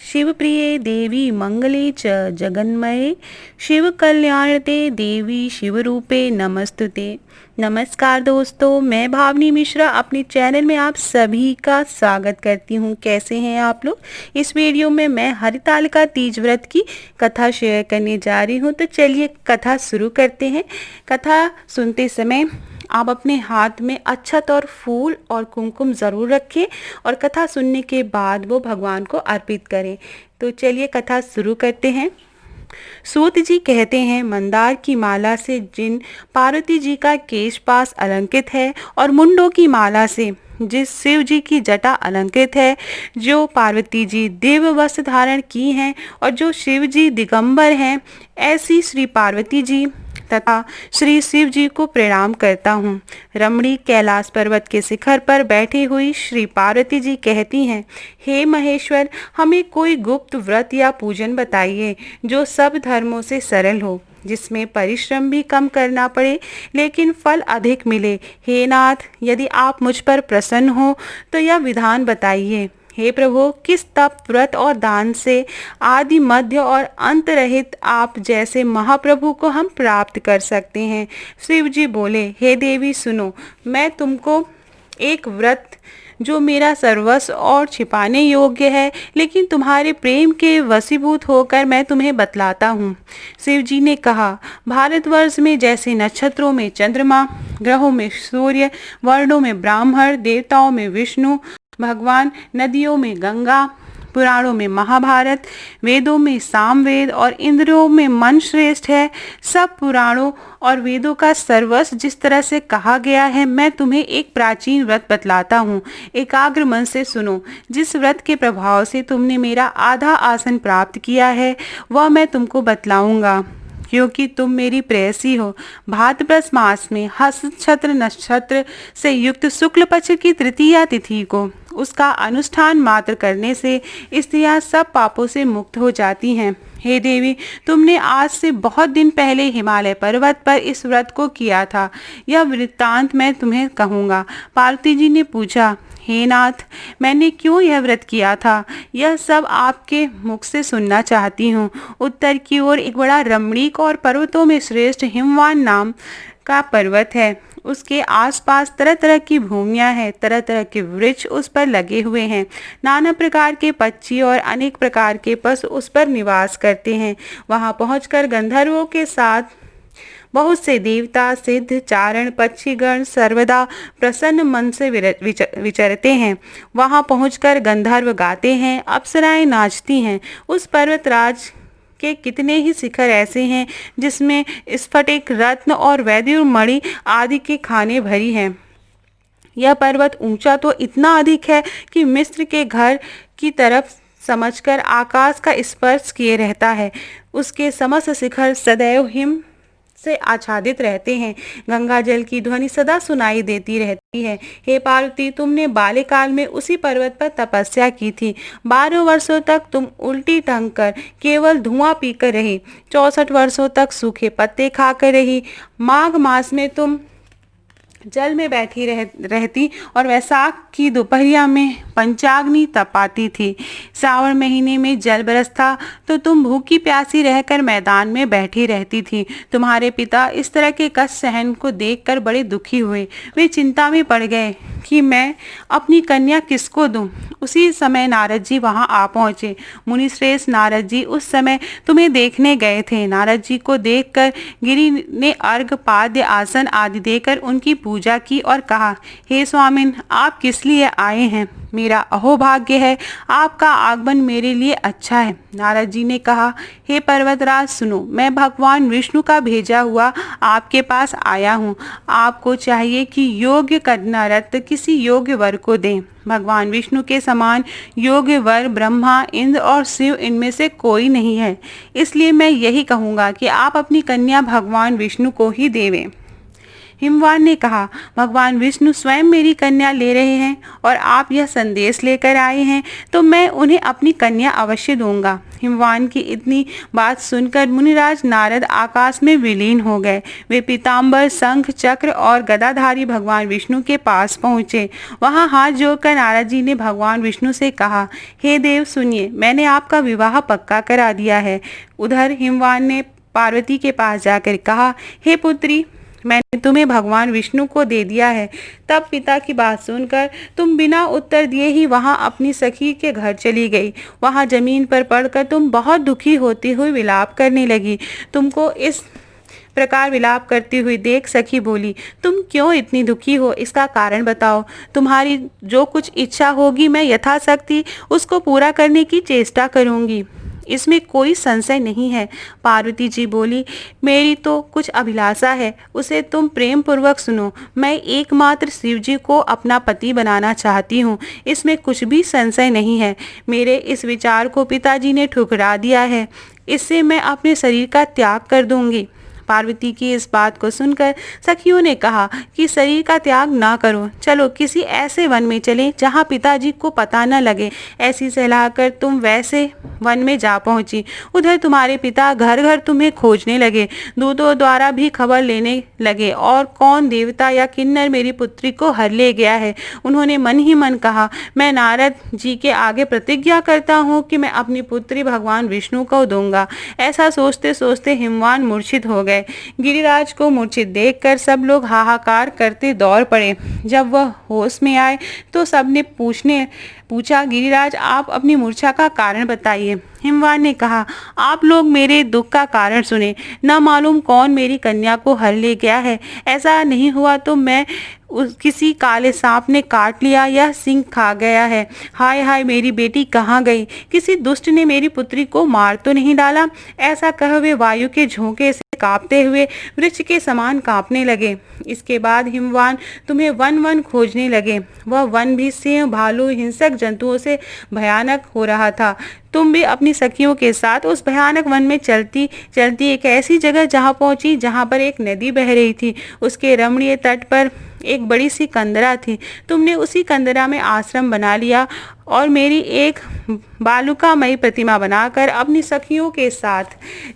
शिवप्रिये देवी मंगले च जगन्मये शिव कल्याणते देवी शिवरूपे नमस्तुते। नमस्कार दोस्तों, मैं भावनी मिश्रा अपने चैनल में आप सभी का स्वागत करती हूँ। कैसे हैं आप लोग? इस वीडियो में मैं हरितालिका तीज व्रत की कथा शेयर करने जा रही हूँ। तो चलिए कथा शुरू करते हैं। कथा सुनते समय आप अपने हाथ में अक्षत और फूल और कुमकुम ज़रूर रखें और कथा सुनने के बाद वो भगवान को अर्पित करें। तो चलिए कथा शुरू करते हैं। सूत जी कहते हैं, मंदार की माला से जिन पार्वती जी का केश पास अलंकृत है और मुंडों की माला से जिस शिव जी की जटा अलंकृत है, जो पार्वती जी दिव्य वस्त्र धारण की हैं और जो शिव जी दिगंबर हैं, ऐसी श्री पार्वती जी तथा श्री शिव जी को प्रणाम करता हूँ। रमणी कैलाश पर्वत के शिखर पर बैठी हुई श्री पार्वती जी कहती हैं, हे महेश्वर, हमें कोई गुप्त व्रत या पूजन बताइए जो सब धर्मों से सरल हो, जिसमें परिश्रम भी कम करना पड़े लेकिन फल अधिक मिले। हे नाथ, यदि आप मुझ पर प्रसन्न हो तो यह विधान बताइए। हे प्रभु, किस तप, व्रत और दान से आदि मध्य और अंत रहित आप जैसे महाप्रभु को हम प्राप्त कर सकते हैं? शिव जी बोले, हे देवी सुनो, मैं तुमको एक व्रत जो मेरा सर्वस्व और छिपाने योग्य है, लेकिन तुम्हारे प्रेम के वशीभूत होकर मैं तुम्हें बतलाता हूँ। शिव जी ने कहा, भारतवर्ष में जैसे नक्षत्रों में चंद्रमा, ग्रहों में सूर्य, वर्णों में ब्राह्मण, देवताओं में विष्णु भगवान, नदियों में गंगा, पुराणों में महाभारत, वेदों में सामवेद और इंद्रियों में मन श्रेष्ठ है, सब पुराणों और वेदों का सर्वस्व जिस तरह से कहा गया है, मैं तुम्हें एक प्राचीन व्रत बतलाता हूँ। एकाग्र मन से सुनो। जिस व्रत के प्रभाव से तुमने मेरा आधा आसन प्राप्त किया है, वह मैं तुमको बतलाऊंगा, क्योंकि तुम मेरी प्रेयसी हो। भाद्रपद मास में हस्त नक्षत्र से युक्त शुक्ल पक्ष की तृतीया तिथि को उसका अनुष्ठान मात्र करने से स्त्रियां सब पापों से मुक्त हो जाती हैं। हे देवी, तुमने आज से बहुत दिन पहले हिमालय पर्वत पर इस व्रत को किया था। यह वृत्तांत मैं तुम्हें कहूँगा। पार्वती जी ने पूछा, हे नाथ, मैंने क्यों यह व्रत किया था? यह सब आपके मुख से सुनना चाहती हूँ। उत्तर की ओर एक बड़ा रमणीक और पर्वतों में श्रेष्ठ हिमवान नाम का पर्वत है। उसके आसपास तरह तरह की भूमियाँ हैं, तरह तरह के वृक्ष उस पर लगे हुए हैं। नाना प्रकार के पक्षी और अनेक प्रकार के पशु उस पर निवास करते हैं। वहाँ पहुंचकर गंधर्वों के साथ बहुत से देवता, सिद्ध, चारण, पक्षीगण सर्वदा प्रसन्न मन से विचरते हैं। वहाँ पहुंचकर गंधर्व गाते हैं, अप्सराएं नाचती हैं। उस पर्वतराज के कितने ही शिखर ऐसे हैं जिसमें स्फटिक, रत्न और वैदुर मणि आदि की खानें भरी हैं। यह पर्वत ऊंचा तो इतना अधिक है कि मिस्र के घर की तरफ समझकर आकाश का स्पर्श किए रहता है। उसके समस्त शिखर सदैव हिम से आच्छादित रहते हैं। गंगा जल की ध्वनि सदा सुनाई देती रहती है। हे पार्वती, तुमने बाल्यकाल में उसी पर्वत पर तपस्या की थी। 12 वर्षों तक तुम उल्टी टंग कर केवल धुआं पीकर रही। 64 वर्षों तक सूखे पत्ते खाकर रही। माघ मास में तुम जल में बैठी रहती और वैशाख की दोपहरिया में पंचाग्नि तपाती थी। श्रावण महीने में जल बरसता तो तुम भूखी प्यासी रहकर मैदान में बैठी रहती थी। तुम्हारे पिता इस तरह के कष्ट सहन को देखकर बड़े दुखी हुए। वे चिंता में पड़ गए कि मैं अपनी कन्या किसको दूं। उसी समय नारद जी वहां आ पहुंचे। मुनिश्रेष्ठ नारद जी उस समय तुम्हें देखने गए थे। नारद जी को देखकर गिरि ने अर्घ, पाद्य, आसन आदि देकर उनकी पूजा की और कहा, हे स्वामिन, आप किस लिए आए हैं? मेरा अहोभाग्य है, आपका आगमन मेरे लिए अच्छा है। नारद जी ने कहा, हे पर्वतराज सुनो, मैं भगवान विष्णु का भेजा हुआ आपके पास आया हूँ। आपको चाहिए कि योग्य कन्या रत्न किसी योग्य वर को दें। भगवान विष्णु के समान योग्य वर ब्रह्मा, इंद्र और शिव इनमें से कोई नहीं है। इसलिए मैं यही कहूँगा कि आप अपनी कन्या भगवान विष्णु को ही देवें। हिमवान ने कहा, भगवान विष्णु स्वयं मेरी कन्या ले रहे हैं और आप यह संदेश लेकर आए हैं तो मैं उन्हें अपनी कन्या अवश्य दूंगा। हिमवान की इतनी बात सुनकर मुनिराज नारद आकाश में विलीन हो गए। वे पीताम्बर, शंख, चक्र और गदाधारी भगवान विष्णु के पास पहुंचे। वहां हाथ जोड़कर नारद जी ने भगवान विष्णु से कहा, हे देव सुनिए, मैंने आपका विवाह पक्का करा दिया है। उधर हिमवान ने पार्वती के पास जाकर कहा, हे पुत्री, मैंने तुम्हें भगवान विष्णु को दे दिया है। तब पिता की बात सुनकर तुम बिना उत्तर दिए ही वहां अपनी सखी के घर चली गई। वहां जमीन पर पड़कर तुम बहुत दुखी होती हुई विलाप करने लगी। तुमको इस प्रकार विलाप करती हुई देख सखी बोली, तुम क्यों इतनी दुखी हो, इसका कारण बताओ। तुम्हारी जो कुछ इच्छा होगी मैं यथाशक्ति उसको पूरा करने की चेष्टा करूंगी, इसमें कोई संशय नहीं है। पार्वती जी बोली, मेरी तो कुछ अभिलाषा है, उसे तुम प्रेम पूर्वक सुनो। मैं एकमात्र शिव जी को अपना पति बनाना चाहती हूँ, इसमें कुछ भी संशय नहीं है। मेरे इस विचार को पिताजी ने ठुकरा दिया है, इससे मैं अपने शरीर का त्याग कर दूंगी। पार्वती की इस बात को सुनकर सखियों ने कहा कि शरीर का त्याग ना करो, चलो किसी ऐसे वन में चलें जहाँ पिताजी को पता न लगे। ऐसी सलाह कर तुम वैसे वन में जा पहुंची। उधर तुम्हारे पिता घर घर तुम्हें खोजने लगे, दूतों द्वारा भी खबर लेने लगे और कौन देवता या किन्नर मेरी पुत्री को हर ले गया है। उन्होंने मन ही मन कहा, मैं नारद जी के आगे प्रतिज्ञा करता हूँ कि मैं अपनी पुत्री भगवान विष्णु को दूंगा। ऐसा सोचते सोचते हिमवान मूर्छित हो गए। गिरिराज को मूर्छित देखकर सब लोग हाहाकार करते दौड़ पड़े। जब वह होश में आए तो सबने पूछा, गिरिराज आप अपनी मूर्छा का कारण बताइए। हिमवान ने कहा, आप लोग मेरे दुख का कारण सुने। न मालूम कौन मेरी कन्या को हर ले गया है। ऐसा नहीं हुआ तो मैं किसी काले सांप ने काट लिया या सिंह खा गया है। हाय हाय, मेरी बेटी कहाँ गई? किसी दुष्ट ने मेरी पुत्री को मार तो नहीं डाला? ऐसा कह वे वायु के झोंके से कांपते हुए वृक्ष के समान कांपने लगे। इसके बाद हिमवान तुम्हें वन वन खोजने लगे। वह वन भी सिंह, भालू, हिंसक जंतुओं से भयानक हो रहा था। तुम भी अपनी सखियों के साथ उस भयानक वन में चलती चलती एक ऐसी जगह जहाँ पहुंची जहाँ पर एक नदी बह रही थी। उसके रमणीय तट पर एक बड़ी सी कंदरा थी। तुमने उसी कंदरा में आश्रम बना लिया और मेरी एक बालुकामयी प्रतिमा बनाकर अपनी सखियों के साथ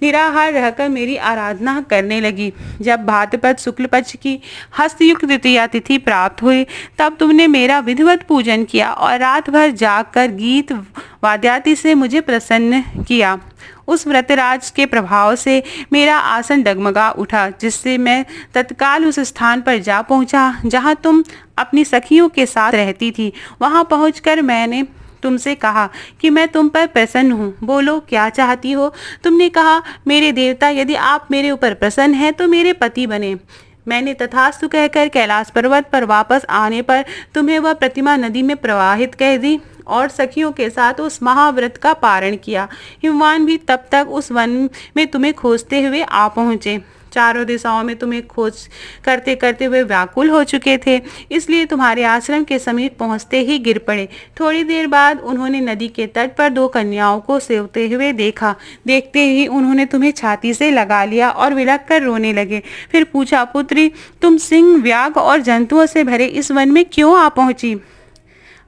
निराहार रहकर मेरी आराधना करने लगी। जब भाद्रपद शुक्ल पक्ष की हस्तयुक्त द्वितीया तिथि प्राप्त हुई तब तुमने मेरा विधिवत पूजन किया और रात भर जागकर गीत वाद्यादि से मुझे प्रसन्न किया। उस व्रतराज के प्रभाव से मेरा आसन डगमगा उठा, जिससे मैं तत्काल उस स्थान पर जा पहुंचा जहां तुम अपनी सखियों के साथ रहती थी। वहां पहुंचकर मैंने तुमसे कहा कि मैं तुम पर प्रसन्न हूँ, बोलो क्या चाहती हो। तुमने कहा, मेरे देवता, यदि आप मेरे ऊपर प्रसन्न हैं तो मेरे पति बने। मैंने तथास्तु कहकर कैलाश पर्वत पर वापस आने पर तुम्हें वह प्रतिमा नदी में प्रवाहित कर दी और सखियों के साथ उस महाव्रत का पारण किया। हिमवान भी तब तक उस वन में तुम्हें खोजते हुए आ पहुंचे। चारों दिशाओं में तुम्हें खोज करते करते हुए व्याकुल हो चुके थे, इसलिए तुम्हारे आश्रम के समीप पहुंचते ही गिर पड़े। थोड़ी देर बाद उन्होंने नदी के तट पर दो कन्याओं को सेवते हुए देखा। देखते ही उन्होंने तुम्हें छाती से लगा लिया और विलख कर रोने लगे। फिर पूछा, पुत्री, तुम सिंह, व्याघ और जंतुओं से भरे इस वन में क्यों आ पहुंची?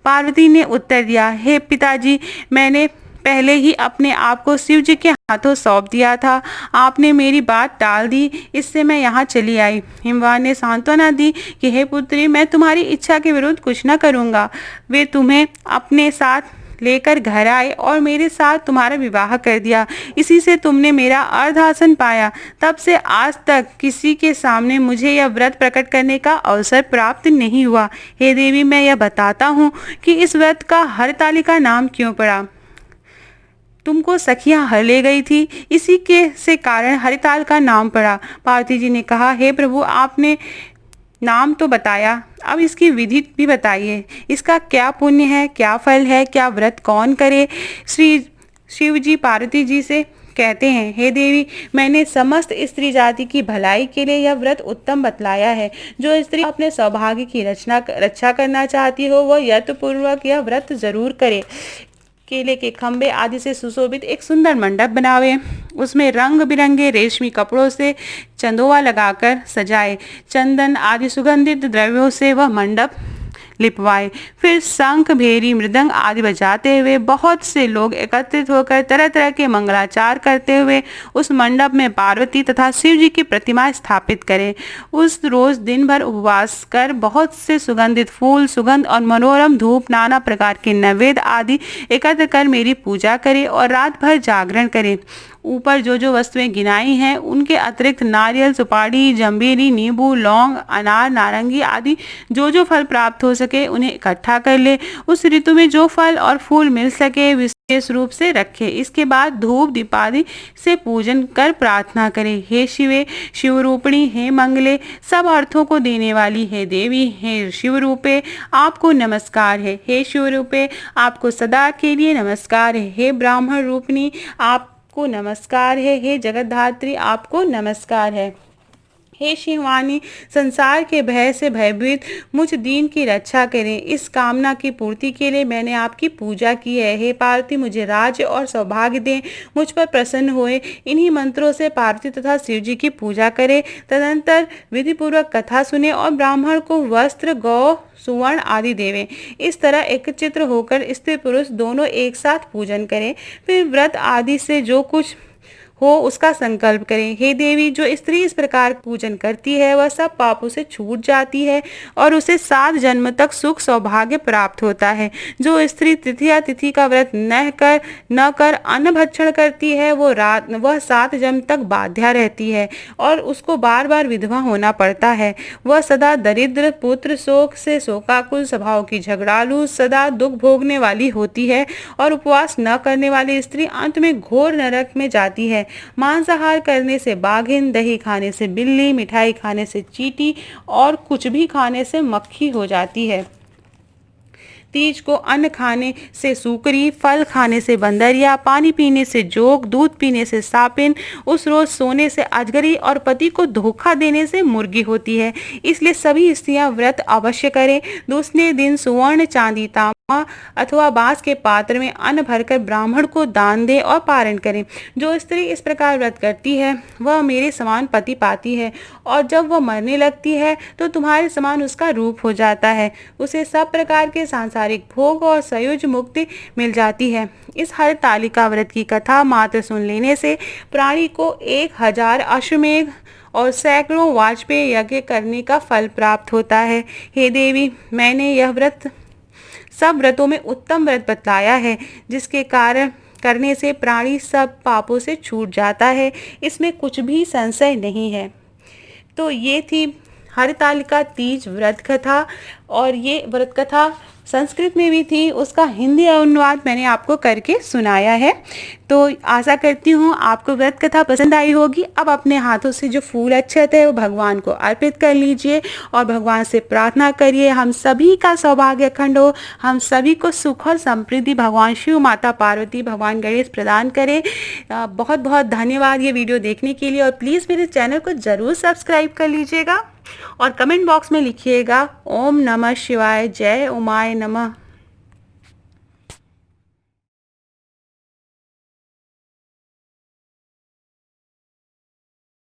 पार्वती ने उत्तर दिया, हे पिताजी, मैंने पहले ही अपने आप को शिव जी के हाथों सौंप दिया था। आपने मेरी बात टाल दी, इससे मैं यहाँ चली आई। हिमवान ने सांत्वना दी कि हे पुत्री, मैं तुम्हारी इच्छा के विरुद्ध कुछ न करूँगा। वे तुम्हें अपने साथ लेकर घर आए और मेरे साथ तुम्हारा विवाह कर दिया। इसी से तुमने मेरा अर्धासन पाया। तब से आज तक किसी के सामने मुझे यह व्रत प्रकट करने का अवसर प्राप्त नहीं हुआ। हे देवी, मैं यह बताता हूँ कि इस व्रत का हरतालिका नाम क्यों पड़ा। तुमको सखियां हर ले गई थी, इसी के से कारण हरिताल का नाम पड़ा। पार्वती जी ने कहा, हे प्रभु, आपने नाम तो बताया, अब इसकी विधि भी बताइए। इसका क्या पुण्य है, क्या फल है, क्या व्रत कौन करे? श्री शिव जी पार्वती जी से कहते हैं, हे देवी, मैंने समस्त स्त्री जाति की भलाई के लिए यह व्रत उत्तम बतलाया है। जो स्त्री अपने सौभाग्य की रक्षा करना चाहती हो वह यत्नपूर्वक यह व्रत जरूर करे। केले के खंभे आदि से सुशोभित एक सुंदर मंडप बनावे। उसमें रंग बिरंगे रेशमी कपड़ों से चंदोवा लगाकर सजाए। चंदन आदि सुगंधित द्रव्यों से वह मंडप लिपवाए। फिर शंख, भेरी, मृदंग आदि बजाते हुए बहुत से लोग एकत्रित होकर तरह तरह के मंगलाचार करते हुए उस मंडप में पार्वती तथा शिव जी की प्रतिमा स्थापित करें। उस रोज दिन भर उपवास कर बहुत से सुगंधित फूल, सुगंध और मनोरम धूप, नाना प्रकार के नैवेद्य आदि एकत्र कर मेरी पूजा करें और रात भर जागरण करें। ऊपर जो जो वस्तुएं गिनाई हैं उनके अतिरिक्त नारियल, सुपारी, जंबीरी, नींबू, लौंग, अनार, नारंगी आदि जो जो फल प्राप्त हो सके उन्हें इकट्ठा कर ले। उस ऋतु में जो फल और फूल मिल सके विशेष रूप से रखे। इसके बाद धूप दीप आदि से पूजन कर प्रार्थना करें। हे शिवे, शिवरूपिणी, हे मंगले, सब अर्थों को देने वाली हे देवी, हे शिवरूपे, आपको नमस्कार है। हे शिवरूपे, आपको सदा के लिए नमस्कार है। हे ब्राह्मण रूपिणी, आपको नमस्कार है। हे जगतधात्री, आपको नमस्कार है। हे शिवानी, संसार के भय से भयभीत मुझ दीन की रक्षा करें। इस कामना की पूर्ति के लिए मैंने आपकी पूजा की है। हे पार्वती, मुझे राज्य और सौभाग्य दें, मुझ पर प्रसन्न होए। इन्हीं मंत्रों से पार्वती तथा शिव जी की पूजा करें। तदंतर विधि पूर्वक कथा सुने और ब्राह्मण को वस्त्र, गौ, सुवर्ण आदि देवें। इस तरह एकत्रित होकर स्त्री पुरुष दोनों एक साथ पूजन करें। फिर व्रत आदि से जो कुछ हो उसका संकल्प करें। हे देवी, जो स्त्री इस प्रकार पूजन करती है वह सब पापों से छूट जाती है और उसे 7 जन्म तक सुख सौभाग्य प्राप्त होता है। जो स्त्री तिथि का व्रत न कर अन्न भक्षण करती है वह 7 जन्म तक बाध्या रहती है और उसको बार बार विधवा होना पड़ता है। वह सदा दरिद्र, पुत्र शोक से शोकाकुल, स्वभाव की झगड़ालू, सदा दुख भोगने वाली होती है और उपवास न करने वाली स्त्री अंत में घोर नरक में जाती है। मांसाहार करने से बाघिन, दही खाने से बिल्ली, मिठाई खाने से चींटी और कुछ भी खाने से मक्खी हो जाती है। तीज को अन्न खाने से सूकरी, फल खाने से बंदरिया, पानी पीने से जोग, दूध पीने से सापिन, उस रोज सोने से अजगरी और पति को धोखा देने से मुर्गी होती है। इसलिए सभी स्त्रियां व्रत अवश्य करें। दूसरे दिन सुवर्ण, चांदी, तांबा अथवा बांस के पात्र में अन्न भरकर ब्राह्मण को दान दे और पारण करें। जो स्त्री इस प्रकार व्रत करती है वह मेरे समान पति पाती है और जब वह मरने लगती है तो तुम्हारे समान उसका रूप हो जाता है। उसे सब प्रकार के सांसारिक भोग और सयोज मुक्ति मिल जाती है। इस हरतालिका व्रत की कथा मात्र सुन लेने से प्राणी को 1000 अश्वमेघ और सैकड़ों वाजपेय यज्ञ करने का फल प्राप्त होता है। हे देवी, मैंने यह व्रत सब व्रतों में उत्तम व्रत बतलाया है जिसके कारण करने से प्राणी सब पापों से छूट जाता है। इसमें कुछ भी संशय नहीं है। तो ये थी हरतालिका तीज व्रत कथा और ये व्रत कथा संस्कृत में भी थी, उसका हिंदी अनुवाद मैंने आपको करके सुनाया है। तो आशा करती हूँ आपको व्रत कथा पसंद आई होगी। अब अपने हाथों से जो फूल अक्षत है वो भगवान को अर्पित कर लीजिए और भगवान से प्रार्थना करिए हम सभी का सौभाग्य अखंड हो, हम सभी को सुख और समृद्धि भगवान शिव, माता पार्वती, भगवान गणेश प्रदान करें। बहुत बहुत धन्यवाद ये वीडियो देखने के लिए और प्लीज़ मेरे चैनल को ज़रूर सब्सक्राइब कर लीजिएगा और कमेंट बॉक्स में लिखिएगा ओम नमः शिवाय, जय उमाय नमः।